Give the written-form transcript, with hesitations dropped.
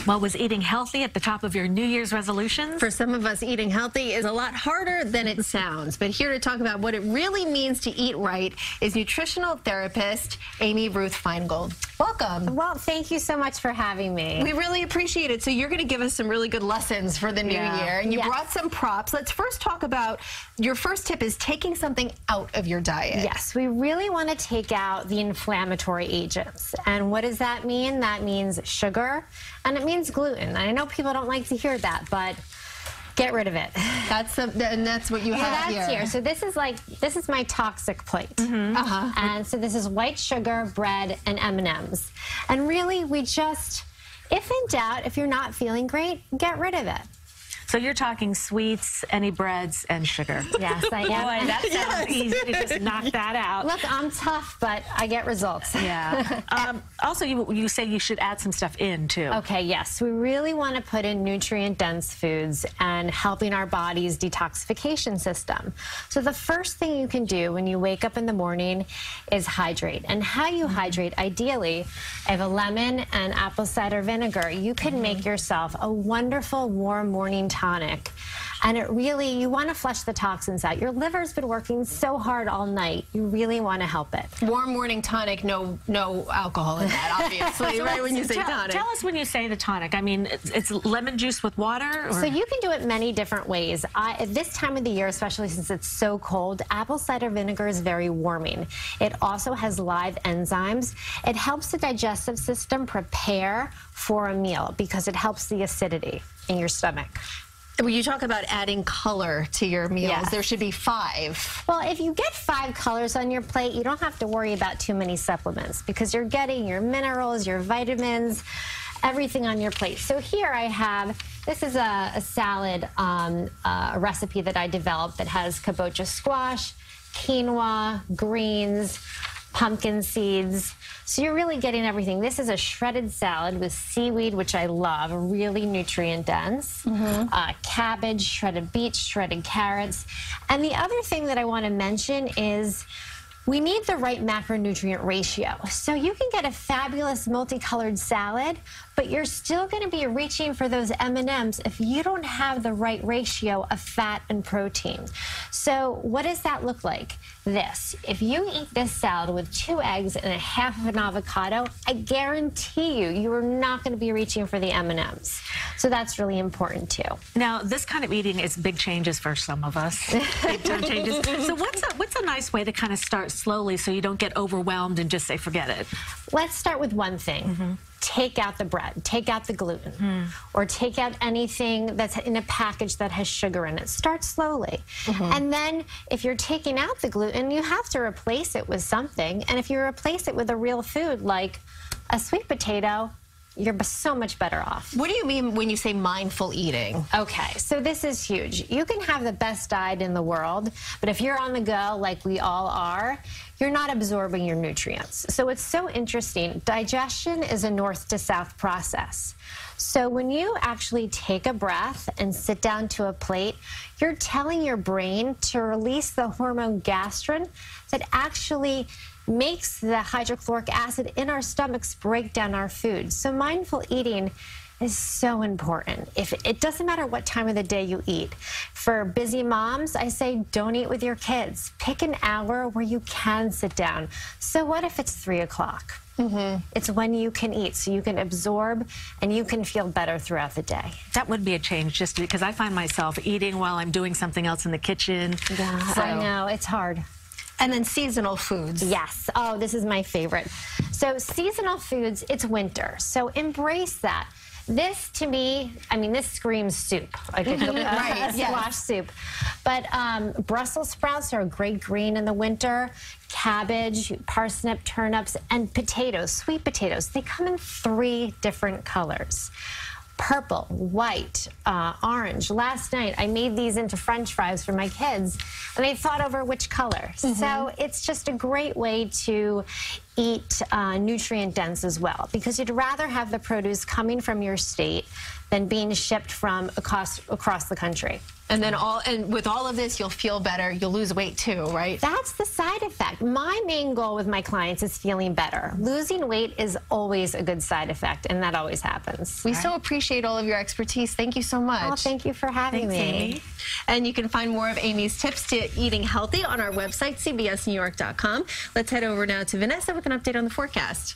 Well, was eating healthy at the top of your New Year's resolutions? For some of us, eating healthy is a lot harder than it sounds. But here to talk about what it really means to eat right is nutritional therapist Amy Ruth Finegold. Welcome. Well, thank you so much for having me. We really appreciate it. So you're going to give us some really good lessons for the new year. And you brought some props. Let's first talk about your first tip is taking something out of your diet. Yes, we really want to take out the inflammatory agents. And what does that mean? That means sugar and it means gluten. I know people don't like to hear that, but get rid of it. And that's what you have here. So this is my toxic plate. And so this is white sugar, bread, and M&Ms. And really, we just, if in doubt, if you're not feeling great, get rid of it. So you're talking sweets, any breads, and sugar. Yes, I am. Boy, that sounds easy to just knock that out. Look, I'm tough, but I get results. Yeah. Also, you say you should add some stuff in, too. Okay, yes. We really want to put in nutrient-dense foods and helping our body's detoxification system. So the first thing you can do when you wake up in the morning is hydrate. And how you hydrate, ideally, I have a lemon and apple cider vinegar. You can make yourself a wonderful warm morning tonic. And it really, you want to flush the toxins out. Your liver's been working so hard all night. You really want to help it. Warm morning tonic, no alcohol in that, obviously, right, when you say tonic. Tell us when you say the tonic. I mean, it's lemon juice with water? Or? So you can do it many different ways. At this time of the year, especially since it's so cold, apple cider vinegar is very warming. It also has live enzymes. It helps the digestive system prepare for a meal because it helps the acidity in your stomach. When you talk about adding color to your meals, there should be 5. Well, if you get 5 colors on your plate, you don't have to worry about too many supplements because you're getting your minerals, your vitamins, everything on your plate. So here I have, this is a salad a recipe that I developed that has kabocha squash, quinoa, greens, pumpkin seeds. So you're really getting everything. This is a shredded salad with seaweed, which I love, really nutrient dense. Cabbage, shredded beets, shredded carrots. And the other thing that I want to mention is we need the right macronutrient ratio. So you can get a fabulous multicolored salad, but you're still going to be reaching for those M&Ms if you don't have the right ratio of fat and protein. So what does that look like? This. If you eat this salad with 2 eggs and a half of an avocado, I guarantee you are not going to be reaching for the M&Ms. So that's really important too. Now, this kind of eating is big changes for some of us. Big time changes. So what's a nice way to kind of start slowly so you don't get overwhelmed and just say forget it? Let's start with one thing. Take out the bread, take out the gluten, or take out anything that's in a package that has sugar in it. Start slowly. And then if you're taking out the gluten, you have to replace it with something. And if you replace it with a real food like a sweet potato, you're so much better off. What do you mean when you say mindful eating? Okay, so this is huge. You can have the best diet in the world, but if you're on the go like we all are, you're not absorbing your nutrients. So it's so interesting. Digestion is a north to south process. So when you actually take a breath and sit down to a plate, you're telling your brain to release the hormone gastrin that actually makes the hydrochloric acid in our stomachs break down our food. So mindful eating is so important. It doesn't matter what time of the day you eat. For busy moms, I say don't eat with your kids. Pick an hour where you can sit down. So what if it's 3 o'clock? It's when you can eat, so you can absorb and you can feel better throughout the day. That would be a change, just because I find myself eating while I'm doing something else in the kitchen. Yeah, I know, it's hard. And then seasonal foods. Yes. Oh, this is my favorite. So seasonal foods, it's winter. So embrace that. This, to me, I mean, this screams soup. Like a squash soup. But Brussels sprouts are a great green in the winter. Cabbage, parsnip, turnips, and potatoes, sweet potatoes. They come in 3 different colors. Purple, white, orange. Last night, I made these into French fries for my kids, and I thought over which color. So it's just a great way to eat nutrient dense as well, because you'd rather have the produce coming from your state than being shipped from across the country. And then with all of this, you'll feel better. You'll lose weight too, right? That's the side effect. My main goal with my clients is feeling better. Losing weight is always a good side effect, and that always happens. We so appreciate all of your expertise. Thank you so much. Oh, thank you for having me. Amy. And you can find more of Amy's tips to eating healthy on our website, cbsnewyork.com. Let's head over now to Vanessa with an update on the forecast.